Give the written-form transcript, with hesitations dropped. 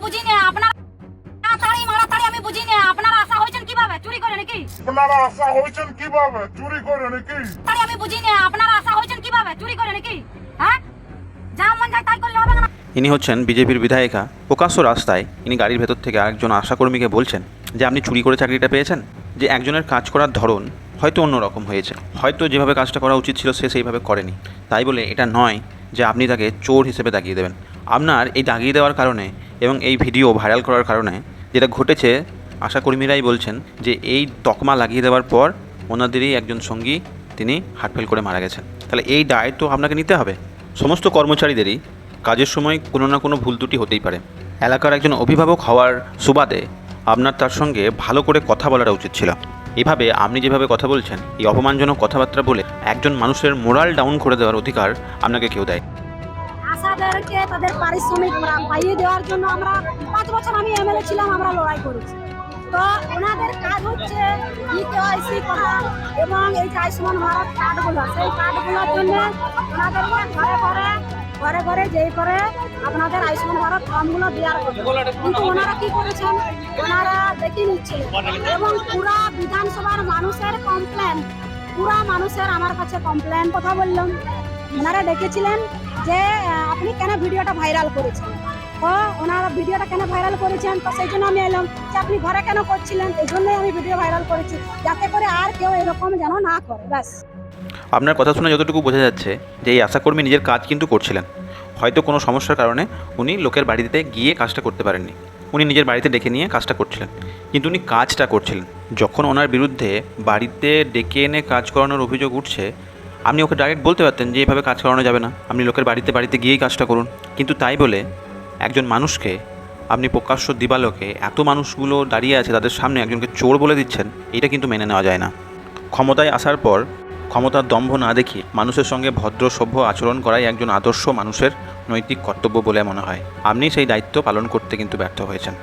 বুঝি না আপনারা তাড়াতাড়ি মারাতাড়ি আমি বুঝি না আপনারা আশা হয়েছেন কিভাবে চুরি করে নাকি আপনারা আশা হয়েছেন কিভাবে চুরি করে নাকি তাড়াতাড়ি আমি বুঝি না আপনারা আশা হয়েছেন কিভাবে চুরি করে নাকি হ্যাঁ যা মন যায় তাই করলে হবে না। ইনি হচ্ছেন বিজেপির বিধায়িকা। প্রকাশ্য রাস্তায় ইনি গাড়ির ভেতর থেকে আরেকজন আশাকর্মীকে বলছেন যে আপনি চুরি করে চাকরিটা পেয়েছেন, যে একজনের কাজ করার ধরন হয়তো অন্যরকম হয়েছে, হয়তো যেভাবে কাজটা করা উচিত ছিল সে সেইভাবে করেনি, তাই বলে এটা নয় যে আপনি তাকে চোর হিসেবে দাগিয়ে দেবেন। আপনার এই দাগিয়ে দেওয়ার কারণে এবং এই ভিডিও ভাইরাল করার কারণে যেটা ঘটেছে, আশাকর্মীরাই বলছেন যে এই তকমা লাগিয়ে দেওয়ার পর ওনাদেরই একজন সঙ্গী তিনি হার্টফেল করে মারা গেছেন। তাহলে এই দায় তো আপনাকে নিতে হবে। সমস্ত কর্মচারীদেরই কাজের সময় কোনো না কোনো ভুল ত্রুটি হতেই পারে। এলাকার একজন অভিভাবক হওয়ার সুবাদে আপনার তার সঙ্গে ভালো করে কথা বলাটা উচিত ছিল। এভাবে আপনি যেভাবে কথা বলছেন, এই অপমানজনক কথাবার্তা বলে একজন মানুষের মোরাল ডাউন করে দেওয়ার অধিকার আপনাকে কেউ দেয়। আশাদেরকে তাদের পারিশ্রমিক পাইয়ে দেওয়ার জন্য আমরা 5 বছর আমি এমএলএ ছিলাম, আমরা লড়াই করেছি। তো ওনাদের কাজ হচ্ছে ইকেওয়াইসি করা এবং এই যে আয়ুষ্মান ভারত কার্ডগুলো, সেই কার্ডগুলোর জন্য ওনাদেরকে ঘরে ঘরে যেই করে আপনাদের আয়ুষ্মান ভারত ফর্মগুলো দেওয়ার কথা। কিন্তু ওনারা কি করেছেন, ওনারা দেখে নিচ্ছিলেন এবং পুরা বিধানসভার মানুষের কমপ্লেন, পুরা মানুষের আমার কাছে কমপ্লেন কথা বললাম। ওনারা ডেকেছিলেন যে আপনি কেন ভিডিওটা ভাইরাল করেছেন, তো ওনারা ভিডিওটা কেন ভাইরাল করেছেন, তো সেই জন্য আমি এলাম যে আপনি ঘরে কেন করছিলেন, এই জন্যই আমি ভিডিও ভাইরাল করেছি, যাতে করে আর কেউ এরকম যেন না করে। ব্যাস। আপনার কথা শুনে যতটুকু বোঝা যাচ্ছে যে এই আশাকর্মী নিজের কাজ কিন্তু করছিলেন, হয়তো কোনো সমস্যার কারণে উনি লোকের বাড়িতে গিয়ে কাজটা করতে পারেননি, উনি নিজের বাড়িতে ডেকে নিয়ে কাজটা করছিলেন, কিন্তু উনি কাজটা করছিলেন। যখন ওনার বিরুদ্ধে বাড়িতে ডেকে এনে কাজ করানোর অভিযোগ উঠছে, আপনি ওকে ডাইরেক্ট বলতে পারতেন যে এইভাবে কাজ করানো যাবে না, আপনি লোকের বাড়িতে গিয়েই কাজটা করুন। কিন্তু তাই বলে একজন মানুষকে আপনি প্রকাশ্য দিবালোকে এত মানুষগুলো দাঁড়িয়ে আছে তাদের সামনে একজনকে চোর বলে দিচ্ছেন, এটা কিন্তু মেনে নেওয়া যায় না। ক্ষমতায় আসার পর ক্ষমতার দম্ভ না দেখিয়ে মানুষের সঙ্গে ভদ্র সভ্য আচরণ করাই একজন আদর্শ মানুষের নৈতিক কর্তব্য বলে মনে হয়। আপনি সেই দায়িত্ব পালন করতে কিন্তু ব্যর্থ হয়েছেন।